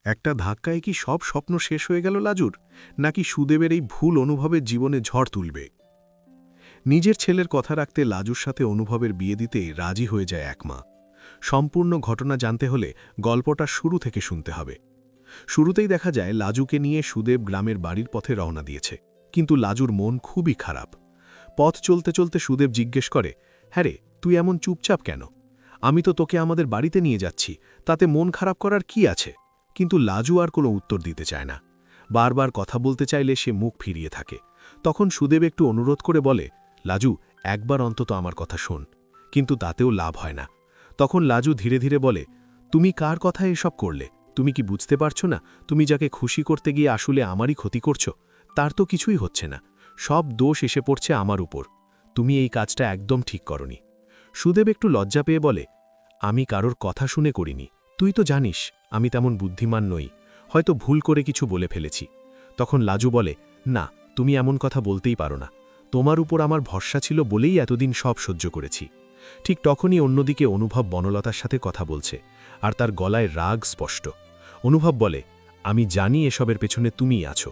একটা ধাক্কায় কি সব স্বপ্ন শেষ হয়ে গেল লাজুর, নাকি সুদেবের এই ভুল অনুভবের জীবনে ঝড় তুলবে? নিজের ছেলের কথা রাখতে লাজুর সাথে অনুভবের বিয়ে দিতে রাজি হয়ে যায় এক মা। সম্পূর্ণ ঘটনা জানতে হলে গল্পটা শুরু থেকে শুনতে হবে। শুরুতেই দেখা যায় লাজুকে নিয়ে সুদেব গ্রামের বাড়ির পথে রওনা দিয়েছে, কিন্তু লাজুর মন খুবই খারাপ। পথ চলতে চলতে সুদেব জিজ্ঞেস করে, হ্যাঁ রে, তুই এমন চুপচাপ কেন? আমি তো তোকে আমাদের বাড়িতে নিয়ে যাচ্ছি, তাতে মন খারাপ করার কি আছে? কিন্তু লাজু আর কোনো উত্তর দিতে চায় না। বারবার কথা বলতে চাইলে সে মুখ ফিরিয়ে থাকে। তখন সুদেব একটু অনুরোধ করে বলে, লাজু, একবার অন্তত আমার কথা শোন। কিন্তু তাতেও লাভ হয় না। তখন লাজু ধীরে ধীরে বলে, তুমি কার কথায় এসব করলে? তুমি কি বুঝতে পারছো না, তুমি যাকে খুশি করতে গিয়ে আসলে আমারই ক্ষতি করছো? তার তো কিছুই হচ্ছে না, সব দোষ এসে পড়ছে আমার উপর। তুমি এই কাজটা একদম ঠিক করনি। সুদেব একটু লজ্জা পেয়ে বলে, আমি কারোর কথা শুনে করিনি। তুই তো জানিস আমি তেমন বুদ্ধিমান নই, হয়তো ভুল করে কিছু বলে ফেলেছি। তখন লাজু বলে, না, তুমি এমন কথা বলতেই পারো না। তোমার উপর আমার ভরসা ছিল বলেই এতদিন সব সহ্য করেছি। ঠিক তখনই অন্যদিকে অনুভব বনলতার সাথে কথা বলছে, আর তার গলায় রাগ স্পষ্ট। অনুভব বলে, আমি জানি এসবের পেছনে তুমিই আছো।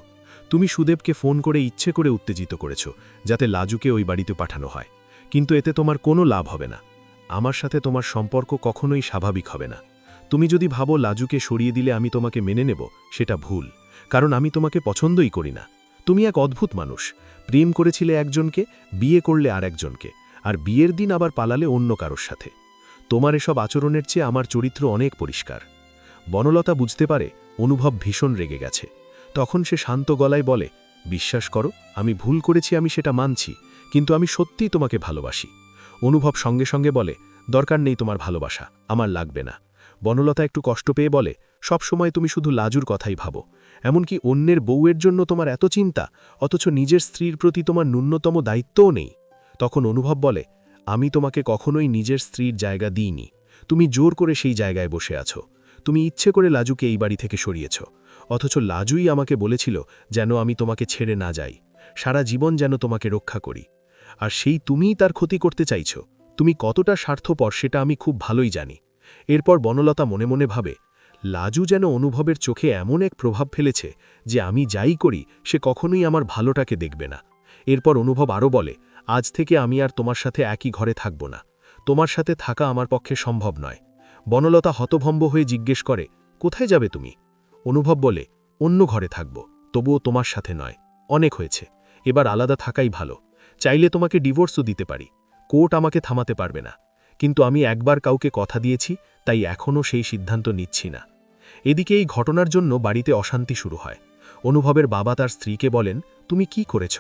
তুমি সুদেবকে ফোন করে ইচ্ছে করে উত্তেজিত করেছ, যাতে লাজুকে ওই বাড়িতে পাঠানো হয়। কিন্তু এতে তোমার কোনো লাভ হবে না। আমার সাথে তোমার সম্পর্ক কখনোই স্বাভাবিক হবে না। তুমি যদি ভাবো লাজুকে সরিয়ে দিলে আমি তোমাকে মেনে নেব, সেটা ভুল। কারণ আমি তোমাকে পছন্দই করি না। তুমি এক অদ্ভুত মানুষ। প্রেম করেছিলে একজনকে, বিয়ে করলে আর একজনকে, আর বিয়ের দিন আবার পালালে অন্য কারোর সাথে। তোমার এসব আচরণের চেয়ে আমার চরিত্র অনেক পরিষ্কার। বনলতা বুঝতে পারে অনুভব ভীষণ রেগে গেছে। তখন সে শান্ত গলায় বলে, বিশ্বাস করো, আমি ভুল করেছি, আমি সেটা মানছি, কিন্তু আমি সত্যিই তোমাকে ভালোবাসি। অনুভব সঙ্গে সঙ্গে বলে, দরকার নেই তোমার ভালোবাসা, আমার লাগবে না। বনলতা একটু কষ্ট পেয়ে বলে, সব সময় তুমি শুধু লাজুর কথাই ভাবো। এমনকি অন্যের বউয়ের জন্য তোমার এত চিন্তা, অথচ নিজের স্ত্রীর প্রতি তোমার ন্যূনতম দায়িত্বও নেই। তখন অনুভব বলে, আমি তোমাকে কখনোই নিজের স্ত্রীর জায়গা দিইনি। তুমি জোর করে সেই জায়গায় বসে আছো। তুমি ইচ্ছে করে লাজুকে এই বাড়ি থেকে সরিয়েছ, অথচ লাজুই আমাকে বলেছিল যেন আমি তোমাকে ছেড়ে না যাই, সারা জীবন যেন তোমাকে রক্ষা করি। আর সেই তুমিই তার ক্ষতি করতে চাইছ। তুমি কতটা স্বার্থপর সেটা আমি খুব ভালোই জানি। এরপর বনলতা মনে মনে ভাবে, লাজু যেন অনুভবের চোখে এমন এক প্রভাব ফেলেছে যে আমি যাই করি সে কখনোই আমার ভালোটাকে দেখবে না। এরপর অনুভব আরও বলে, আজ থেকে আমি আর তোমার সাথে একই ঘরে থাকব না। তোমার সাথে থাকা আমার পক্ষে সম্ভব নয়। বনলতা হতভম্ব হয়ে জিজ্ঞেস করে, কোথায় যাবে তুমি? অনুভব বলে, অন্য ঘরে থাকব, তবুও তোমার সাথে নয়। অনেক হয়েছে, এবার আলাদা থাকাই ভালো। চাইলে তোমাকে ডিভোর্সও দিতে পারি, কোর্ট আমাকে থামাতে পারবে না। কিন্তু আমি একবার কাউকে কথা দিয়েছি, তাই এখনও সেই সিদ্ধান্ত নিচ্ছি না। এদিকে এই ঘটনার জন্য বাড়িতে অশান্তি শুরু হয়। অনুভবের বাবা তার স্ত্রীকে বলেন, তুমি কি করেছ?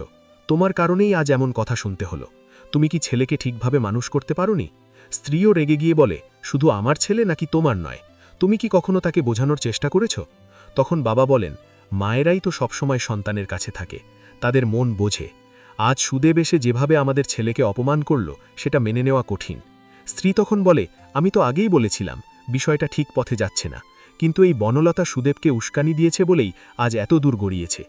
তোমার কারণেই আজ এমন কথা শুনতে হলো। তুমি কি ছেলেকে ঠিকভাবে মানুষ করতে পারোনি? স্ত্রীও রেগে গিয়ে বলে, শুধু আমার ছেলে নাকি তোমার নয়? তুমি কি কখনো তাকে বোঝানোর চেষ্টা করেছ? তখন বাবা বলেন, মায়েরাই তো সবসময় সন্তানের কাছে থাকে, তাদের মন বোঝে। আজ সুদেব এসে যেভাবে আমাদের ছেলেকে অপমান করল, সেটা মেনে নেওয়া কঠিন। স্ত্রী তখন বলে, আমি তো আগেই বলেছিলাম বিষয়টা ঠিক পথে যাচ্ছে না, কিন্তু এই বনলতা সুদেবকে উস্কানি দিয়েছে বলেই আজ এত দূর গড়িয়েছে।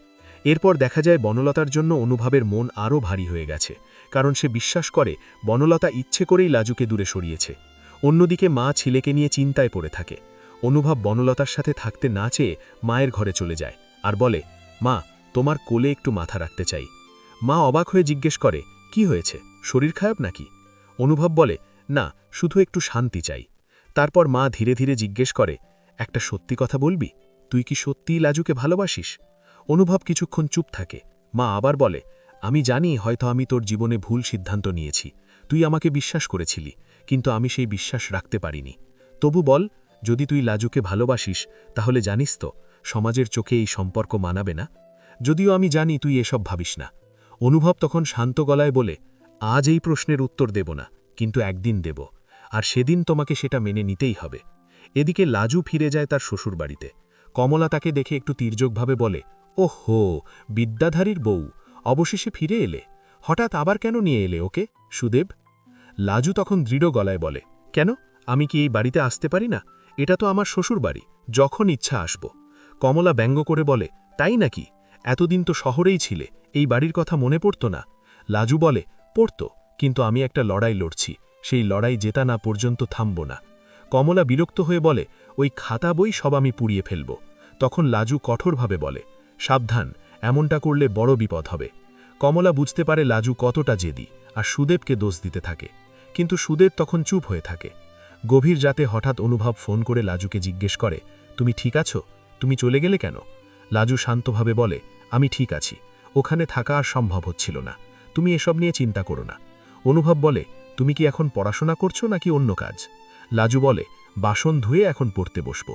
এরপর দেখা যায় বনলতার জন্য অনুভবের মন আরও ভারী হয়ে গেছে, কারণ সে বিশ্বাস করে বনলতা ইচ্ছে করেই লাজুকে দূরে সরিয়েছে। অন্যদিকে মা ছেলেকে নিয়ে চিন্তায় পড়ে থাকে। অনুভব বনলতার সাথে থাকতে না চেয়ে মায়ের ঘরে চলে যায় আর বলে, মা, তোমার কোলে একটু মাথা রাখতে চাই। মা অবাক হয়ে জিজ্ঞেস করে, কি হয়েছে, শরীর খারাপ নাকি? অনুভব বলে, না, শুধু একটু শান্তি চাই। তারপর মা ধীরে ধীরে জিজ্ঞেস করে, একটা সত্যি কথা বলবি, তুই কি সত্যিই লাজুকে ভালোবাসিস? অনুভব কিছুক্ষণ চুপ থাকে। মা আবার বলে, আমি জানি হয়তো আমি তোর জীবনে ভুল সিদ্ধান্ত নিয়েছি। তুই আমাকে বিশ্বাস করেছিলি, কিন্তু আমি সেই বিশ্বাস রাখতে পারিনি। তবু বল, যদি তুই লাজুকে ভালোবাসিস, তাহলে জানিস তো সমাজের চোখে এই সম্পর্ক মানাবে না। যদিও আমি জানি তুই এসব ভাবিস না। অনুভব তখন শান্ত গলায় বলে, আজ এই প্রশ্নের উত্তর দেব না, কিন্তু একদিন দেব, আর সেদিন তোমাকে সেটা মেনে নিতেই হবে। এদিকে লাজু ফিরে যায় তার শ্বশুরবাড়িতে। কমলা তাকে দেখে একটু তির্যকভাবে বলে, ওহো, বিদ্যাধারীর বউ, অবশেষে ফিরে এলে। হঠাৎ আবার কেন নিয়ে এলে ওকে, সুদেব? লাজু তখন দৃঢ় গলায় বলে, কেন, আমি কি এই বাড়িতে আসতে পারি না? এটা তো আমার শ্বশুর বাড়ি, যখন ইচ্ছা আসব। কমলা ব্যঙ্গ করে বলে, তাই নাকি? এতদিন তো শহরেই ছিলে, এই বাড়ির কথা মনে পড়ত না? লাজু বলে, পড়ত, কিন্তু আমি একটা লড়াই লড়ছি, সেই লড়াই জেতা না পর্যন্ত থামব না। কমলা বিরক্ত হয়ে বলে, ওই খাতা বই সব আমি পুড়িয়ে ফেলব। তখন লাজু কঠোরভাবে বলে, সাবধান, এমনটা করলে বড় বিপদ হবে। কমলা বুঝতে পারে লাজু কতটা জেদি, আর সুদেবকে দোষ দিতে থাকে। কিন্তু সুদেব তখন চুপ হয়ে থাকে। গভীর রাতে হঠাৎ অনুভব ফোন করে লাজুকে জিজ্ঞেস করে, তুমি ঠিক আছো? তুমি চলে গেলে কেন? লাজু শান্তভাবে বলে, আমি ঠিক আছি, ওখানে থাকা আর সম্ভব হচ্ছিল না, তুমি এসব নিয়ে চিন্তা করো না। অনুভব বলে, তুমি কি এখন পড়াশোনা করছো নাকি অন্য কাজ? লাজু বলে, বাসন ধুয়ে এখন পড়তে বসব।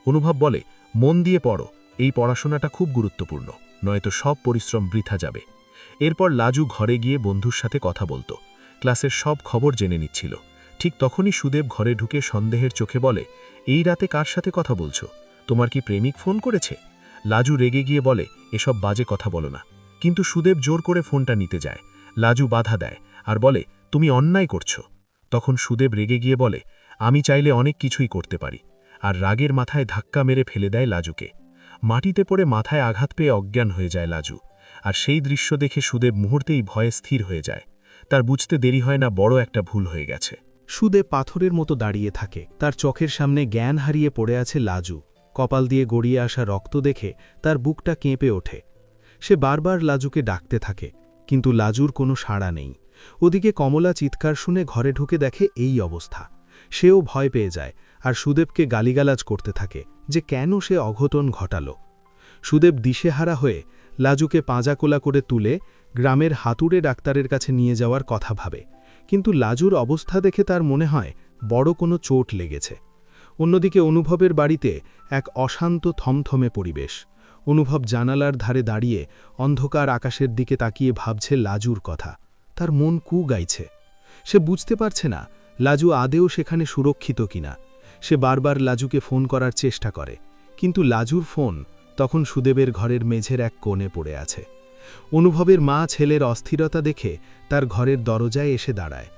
অনুভব বলে, মন দিয়ে পড়ো, এই পড়াশোনাটা খুব গুরুত্বপূর্ণ, নয়তো সব পরিশ্রম বৃথা যাবে। এরপর লাজু ঘরে গিয়ে বন্ধুর সাথে কথা বলতো, ক্লাসের সব খবর জেনে নিচ্ছিল। ঠিক তখনই সুদেব ঘরে ঢুকে সন্দেহের চোখে বলে, এই রাতে কার সাথে কথা বলছো? তোমার কি প্রেমিক ফোন করেছে? লাজু রেগে গিয়ে বলে, এসব বাজে কথা বলো না। কিন্তু সুদেব জোর করে ফোনটা নিতে যায়। লাজু বাধা দেয় আর বলে, তুমি অন্যায় করছো। তখন সুদেব রেগে গিয়ে বলে, আমি চাইলে অনেক কিছুই করতে পারি। আর রাগের মাথায় ধাক্কা মেরে ফেলে দেয় লাজুকে। মাটিতে পড়ে মাথায় আঘাত পেয়ে অজ্ঞান হয়ে যায় লাজু। আর সেই দৃশ্য দেখে সুদেব মুহূর্তেই ভয়ে স্থির হয়ে যায়। তার বুঝতে দেরি হয় না বড় একটা ভুল হয়ে গেছে। সুদেব পাথরের মতো দাঁড়িয়ে থাকে। তার চোখের সামনে জ্ঞান হারিয়ে পড়ে আছে লাজু। কপাল দিয়ে গড়িয়ে আসা রক্ত দেখে তার বুকটা কেঁপে ওঠে। সে বারবার লাজুকে ডাকতে থাকে, কিন্তু লাজুর কোনো সাড়া নেই। ওদিকে কমলা চিৎকার শুনে ঘরে ঢুকে দেখে এই অবস্থা। সেও ভয় পেয়ে যায় আর সুদেবকে গালিগালাজ করতে থাকে যে কেন সে অঘটন ঘটালো। সুদেব দিশেহারা হয়ে লাজুকে পাঁজাকোলা করে তুলে গ্রামের হাতুড়ে ডাক্তারের কাছে নিয়ে যাওয়ার কথা ভাবে, কিন্তু লাজুর অবস্থা দেখে তার মনে হয় বড় কোনো চোট লেগেছে। অন্যদিকে অনুভবের বাড়িতে এক অশান্ত থমথমে পরিবেশ। অনুভব জানালার ধারে দাঁড়িয়ে অন্ধকার আকাশের দিকে তাকিয়ে ভাবছে লাজুর কথা। তার মন কু গাইছে। সে বুঝতে পারছে না লাজু আদেও সেখানে সুরক্ষিত কিনা। সে বারবার লাজুকে ফোন করার চেষ্টা করে, কিন্তু লাজুর ফোন তখন সুদেবের ঘরের মেঝের এক কোণে পড়ে আছে। অনুভবের মা ছেলের অস্থিরতা দেখে তার ঘরের দরজায় এসে দাঁড়ায়।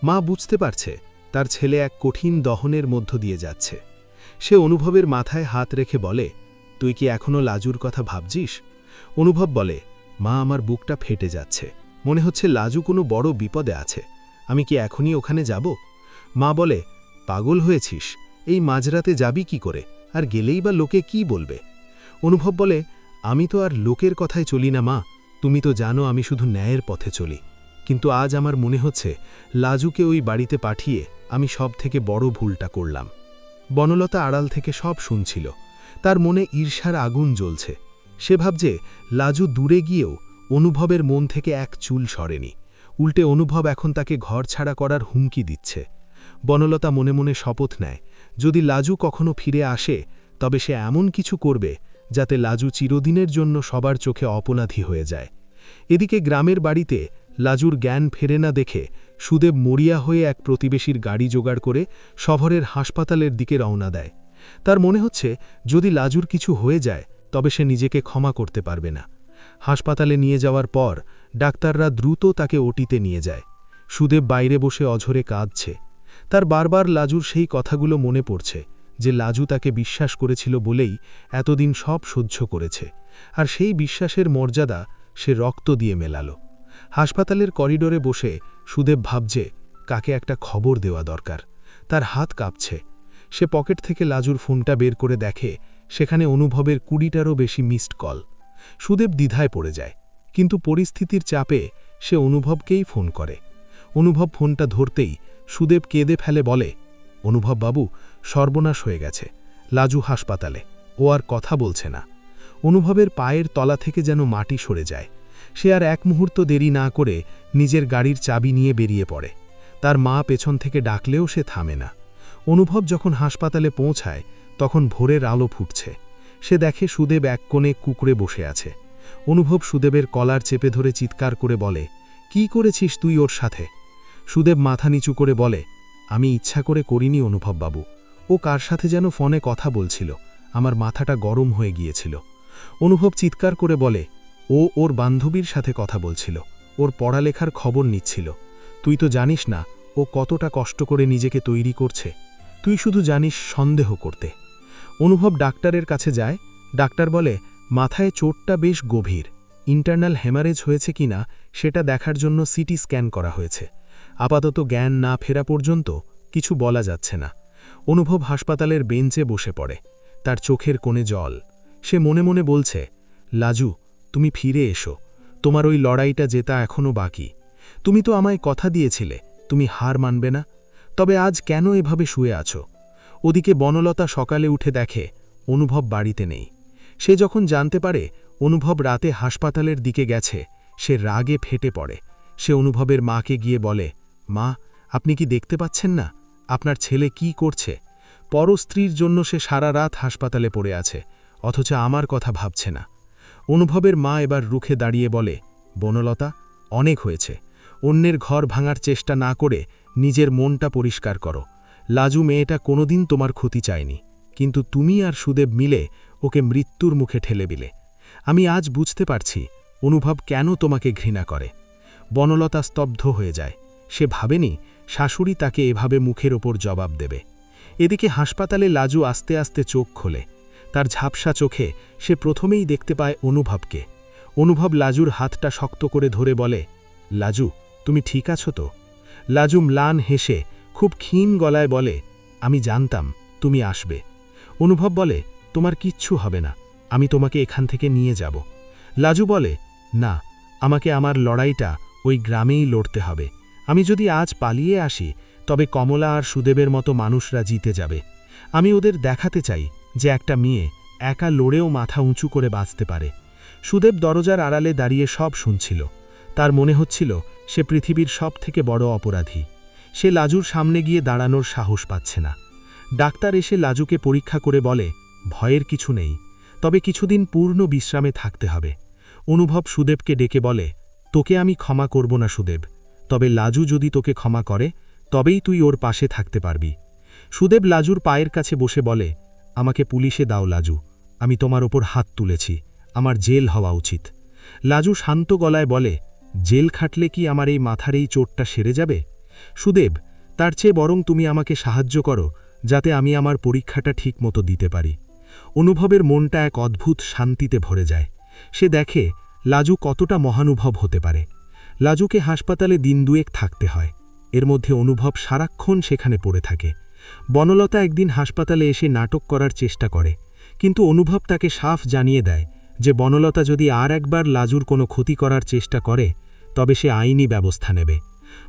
মা বুঝতে পারছে তার ছেলে এক কঠিন দহনের মধ্য দিয়ে যাচ্ছে। সে অনুভবের মাথায় হাত রেখে বলে, তুই কি এখনো লাজুর কথা ভাবছিস? অনুভব বলে, মা, আমার বুকটা ফেটে যাচ্ছে, মনে হচ্ছে লাজু কোনো বড় বিপদে আছে। আমি কি এখনই ওখানে যাব? মা বলে, পাগল হয়েছিস? এই মাঝরাতে যাবি কি করে? আর গেলেই বা লোকে কি বলবে? অনুভব বলে, আমি তো আর লোকের কথায় চলি না মা, তুমি তো জানো আমি শুধু ন্যায়ের পথে চলি। কিন্তু আজ আমার মনে হচ্ছে লাজুকে ওই বাড়িতে পাঠিয়ে আমি সব থেকে বড় ভুলটা করলাম। বনলতা আড়াল থেকে সব শুনছিল। তার মনে ঈর্ষার আগুন জ্বলছে। সে ভাবছে লাজু দূরে গিয়েও অনুভবের মন থেকে এক চুল সরেনি। উল্টে অনুভব এখন তাকে ঘর ছাড়া করার হুমকি দিচ্ছে। বনলতা মনে মনে শপথ নেয়, যদি লাজু কখনো ফিরে আসে তবে সে এমন কিছু করবে যাতে লাজু চিরদিনের জন্য সবার চোখে অপরাধী হয়ে যায়। এদিকে গ্রামের বাড়িতে লাজুর জ্ঞান ফেরে না দেখে সুদেব মরিয়া হয়ে এক প্রতিবেশীর গাড়ি জোগাড় করে শহরের হাসপাতালের দিকে রওনা দেয়। তার মনে হচ্ছে যদি লাজুর কিছু হয়ে যায় তবে সে নিজেকে ক্ষমা করতে পারবে না। হাসপাতালে নিয়ে যাওয়ার পর ডাক্তাররা দ্রুত তাকে ওটিতে নিয়ে যায়। সুদেব বাইরে বসে অঝরে কাঁদছে। তার বারবার লাজুর সেই কথাগুলো মনে পড়ছে যে লাজু তাকে বিশ্বাস করেছিল বলেই এতদিন সব সহ্য করেছে, আর সেই বিশ্বাসের মর্যাদা সে রক্ত দিয়ে মেলালো। হাসপাতালের করিডোরে বসে সুদেব ভাবছে কাকে একটা খবর দেওয়া দরকার। তার হাত কাঁপছে। সে পকেট থেকে লাজুর ফোনটা বের করে দেখে সেখানে অনুভবের 20টারও বেশি মিসড কল। সুদেব দ্বিধায় পড়ে যায়, কিন্তু পরিস্থিতির চাপে সে অনুভবকেই ফোন করে। অনুভব ফোনটা ধরতেই সুদেব কেঁদে ফেলে বলে, অনুভব বাবু, সর্বনাশ হয়ে গেছে, লাজু হাসপাতালে, ও আর কথা বলছে না। অনুভবের পায়ের তলা থেকে যেন মাটি সরে যায়। সে আর এক মুহূর্ত দেরি না করে নিজের গাড়ির চাবি নিয়ে বেরিয়ে পড়ে। তার মা পেছন থেকে ডাকলেও সে থামে না। অনুভব যখন হাসপাতালে পৌঁছায় তখন ভোরের আলো ফুটছে। সে দেখে সুদেব এক কোণে কুকুরে বসে আছে। অনুভব সুদেবের কলার চেপে ধরে চিৎকার করে বলে, কি করেছিস তুই ওর সাথে? সুদেব মাথা নিচু করে বলে, আমি ইচ্ছা করে করিনি অনুভব বাবু, ও কার সাথে যেন ফোনে কথা বলছিল, আমার মাথাটা গরম হয়ে গিয়েছিল। অনুভব চিৎকার করে বলে, ও ওর বান্ধবীর সাথে কথা বলছিল, ওর পড়ালেখার খবর নিচ্ছিল। তুই তো জানিস না ও কতটা কষ্ট করে নিজেকে তৈরি করছে, তুই শুধু জানিস সন্দেহ করতে। অনুভব ডাক্তারের কাছে যায়। ডাক্তার বলে, মাথায় চোটটা বেশ গভীর, ইন্টারনাল হেমারেজ হয়েছে কিনা সেটা দেখার জন্য সিটি স্ক্যান করা হয়েছে। আপাতত জ্ঞান না ফেরা পর্যন্ত কিছু বলা যাচ্ছে না। অনুভব হাসপাতালের বেঞ্চে বসে পড়ে। তার চোখের কোণে জল। সে মনে মনে বলছে, লাজু, তুমি ফিরে এসো, তোমার ওই লড়াইটা জেতা এখনও বাকি। তুমি তো আমায় কথা দিয়েছিলে তুমি হার মানবে না, তবে আজ কেন এভাবে শুয়ে আছো? ওদিকে বনলতা সকালে উঠে দেখে অনুভব বাড়িতে নেই। সে যখন জানতে পারে অনুভব রাতে হাসপাতালের দিকে গেছে, সে রাগে ফেটে পড়ে। সে অনুভবের মাকে গিয়ে বলে, মা, আপনি কি দেখতে পাচ্ছেন না আপনার ছেলে কি করছে? পরস্ত্রীর জন্য সে সারা রাত হাসপাতালে পড়ে আছে, অথচ আমার কথা ভাবছে না। অনুভবের মা এবার রুখে দাঁড়িয়ে বলে, বনলতা, অনেক হয়েছে। অন্যের ঘর ভাঙার চেষ্টা না করে নিজের মনটা পরিষ্কার করো। লাজু মেয়েটা কোনোদিন তোমার ক্ষতি চায়নি, কিন্তু তুমি আর সুদেব মিলে ওকে মৃত্যুর মুখে ঠেলে দিলে। আমি আজ বুঝতে পারছি অনুভব কেন তোমাকে ঘৃণা করে। বনলতা স্তব্ধ হয়ে যায়। সে ভাবেনি শাশুড়ি তাকে এভাবে মুখের ওপর জবাব দেবে। এদিকে হাসপাতালে লাজু আস্তে আস্তে চোখ খোলে। তার ঝাপসা চোখে সে প্রথমেই দেখতে পায় অনুভবকে। অনুভব লাজুর হাতটা শক্ত করে ধরে বলে, লাজু, তুমি ঠিক আছো তো? লাজু ম্লান হেসে খুব ক্ষীণ গলায় বলে, আমি জানতাম তুমি আসবে। অনুভব বলে, তোমার কিচ্ছু হবে না, আমি তোমাকে এখান থেকে নিয়ে যাব। লাজু বলে, না, আমাকে আমার লড়াইটা ওই গ্রামেই লড়তে হবে। আমি যদি আজ পালিয়ে আসি তবে কমলা আর সুদেবের মতো মানুষরা জিতে যাবে। আমি ওদের দেখাতে চাই যে একটা মেয়ে একা লড়েও মাথা উঁচু করে বাঁচতে পারে। সুদেব দরজার আড়ালে দাঁড়িয়ে সব শুনছিল। তার মনে হচ্ছিল সে পৃথিবীর সবথেকে বড় অপরাধী। সে লাজুর সামনে গিয়ে দাঁড়ানোর সাহস পাচ্ছে না। ডাক্তার এসে লাজুকে পরীক্ষা করে বলে, ভয়ের কিছু নেই, তবে কিছুদিন পূর্ণ বিশ্রামে থাকতে হবে। অনুভব সুদেবকে ডেকে বলে, তোকে আমি ক্ষমা করব না সুদেব, তবে লাজু যদি তোকে ক্ষমা করে তবেই তুই ওর পাশে থাকতে পারবি। সুদেব লাজুর পায়ের কাছে বসে বলে, আমাকে পুলিশে দাও লাজু, আমি তোমার ওপর হাত তুলেছি, আমার জেল হওয়া উচিত। লাজু শান্ত গলায় বলে, জেল খাটলে কি আমার এই মাথার এই চোটটা সেরে যাবে? সুদেব, তার চেয়ে বরং তুমি আমাকে সাহায্য করো যাতে আমি আমার পরীক্ষাটা ঠিক মতো দিতে পারি। অনুভবের মনটা এক অদ্ভুত শান্তিতে ভরে যায়। সে দেখে লাজু কতটা মহানুভব হতে পারে। লাজুকে হাসপাতালে দিন দুয়েক থাকতে হয়। এর মধ্যে অনুভব সারাক্ষণ সেখানে পড়ে থাকে। বনলতা একদিন হাসপাতালে এসে নাটক করার চেষ্টা করে, কিন্তু অনুভব তাকে সাফ জানিয়ে দেয় যে বনলতা যদি আর একবার লাজুর কোনো ক্ষতি করার চেষ্টা করে তবে সে আইনি ব্যবস্থা নেবে।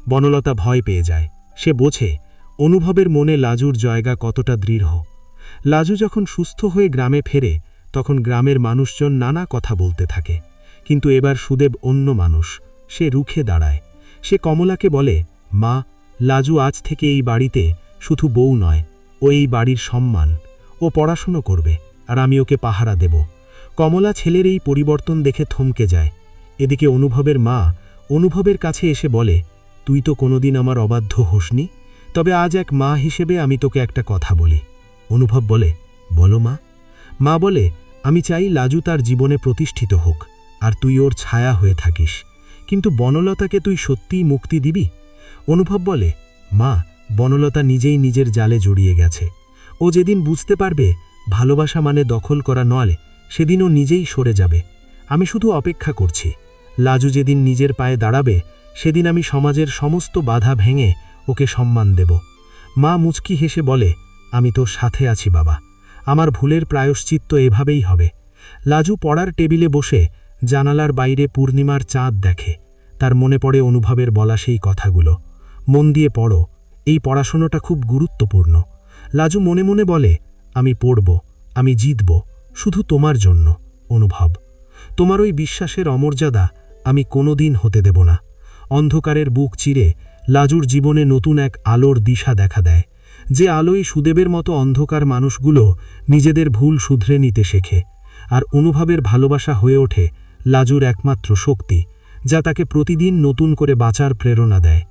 বনলতা ভয় পেয়ে যায়। সে বোঝে অনুভবের মনে লাজুর জায়গা কতটা দৃঢ়। লাজু যখন সুস্থ হয়ে গ্রামে ফেরে তখন গ্রামের মানুষজন নানা কথা বলতে থাকে, কিন্তু এবার সুদেব অন্য মানুষ। সে রুখে দাঁড়ায়। সে কমলাকে বলে, মা, লাজু আজ থেকে এই বাড়িতে শুধু বউ নয়, ও এই বাড়ির সম্মান। ও পড়াশুনো করবে আর আমি ওকে পাহারা দেব। কমলা ছেলের এই পরিবর্তন দেখে থমকে যায়। এদিকে অনুভবের মা অনুভবের কাছে এসে বলে, তুই তো কোনোদিন আমার অবাধ্য হোসনি, তবে আজ এক মা হিসেবে আমি তোকে একটা কথা বলি। অনুভব বলে, বলো মা। মা বলে, আমি চাই লাজু তার জীবনে প্রতিষ্ঠিত হোক আর তুই ওর ছায়া হয়ে থাকিস, কিন্তু বনলতাকে তুই সত্যিই মুক্তি দিবি? অনুভব বলে, মা, বনলতা নিজেই নিজের জালে জড়িয়ে গেছে। ও যেদিন বুঝতে পারবে ভালোবাসা মানে দখল করা নয়, সেদিন ও নিজেই সরে যাবে। আমি শুধু অপেক্ষা করছি। লাজু যেদিন নিজের পায়ে দাঁড়াবে সেদিন আমি সমাজের সমস্ত বাধা ভেঙে ওকে সম্মান দেব। মা মুচকি হেসে বলে, আমি তোর সাথে আছি বাবা, আমার ভুলের প্রায়শ্চিত্ত এভাবেই হবে। লাজু পড়ার টেবিলে বসে জানালার বাইরে পূর্ণিমার চাঁদ দেখে। তার মনে পড়ে অনুভবের বলা সেই কথাগুলো, মন দিয়ে পড়ো, এই পড়াশোনাটা খুব গুরুত্বপূর্ণ। লাজু মনে মনে বলে, আমি পড়ব, আমি জিতব, শুধু তোমার জন্য অনুভব। তোমার ওই বিশ্বাসের অমর্যাদা আমি কোনোদিন হতে দেব না। অন্ধকারের বুক চিরে লাজুর জীবনে নতুন এক আলোর দিশা দেখা দেয়, যে আলোয় সুদেবের মতো অন্ধকার মানুষগুলো নিজেদের ভুল শুধরে নিতে শেখে। আর অনুভবের ভালোবাসা হয়ে ওঠে লাজুর একমাত্র শক্তি, যা তাকে প্রতিদিন নতুন করে বাঁচার প্রেরণা দেয়।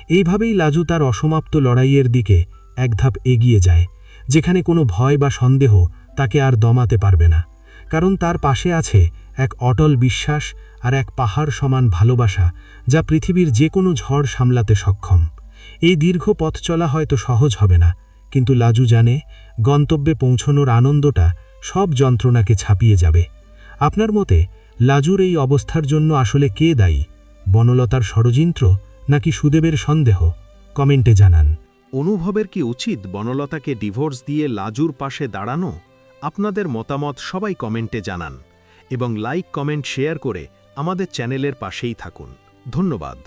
এইভাবেই লাজু তার অসমাপ্ত লড়াইয়ের দিকে এক ধাপ এগিয়ে যায়, যেখানে কোনো ভয় বা সন্দেহ তাকে আর দমাতে পারবে না, কারণ তার পাশে আছে এক অটল বিশ্বাস আর এক পাহাড় সমান ভালোবাসা, যা পৃথিবীর যে কোনো ঝড় সামলাতে সক্ষম। এই দীর্ঘ পথ চলা হয়তো সহজ হবে না, কিন্তু লাজু জানে গন্তব্যে পৌঁছনোর আনন্দটা সব যন্ত্রণাকে ছাপিয়ে যাবে। আপনার মতে লাজুর এই অবস্থার জন্য আসলে কে দায়ী? বনলতার ষড়যন্ত্র নাকি সুদেবের সন্দেহ? কমেন্টে জানান। অনুভবের কি উচিত বনলতাকে ডিভোর্স দিয়ে লাজুর পাশে দাঁড়ানো? আপনাদের মতামত সবাই কমেন্টে জানান এবং লাইক কমেন্ট শেয়ার করে আমাদের চ্যানেলের পাশেই থাকুন। ধন্যবাদ।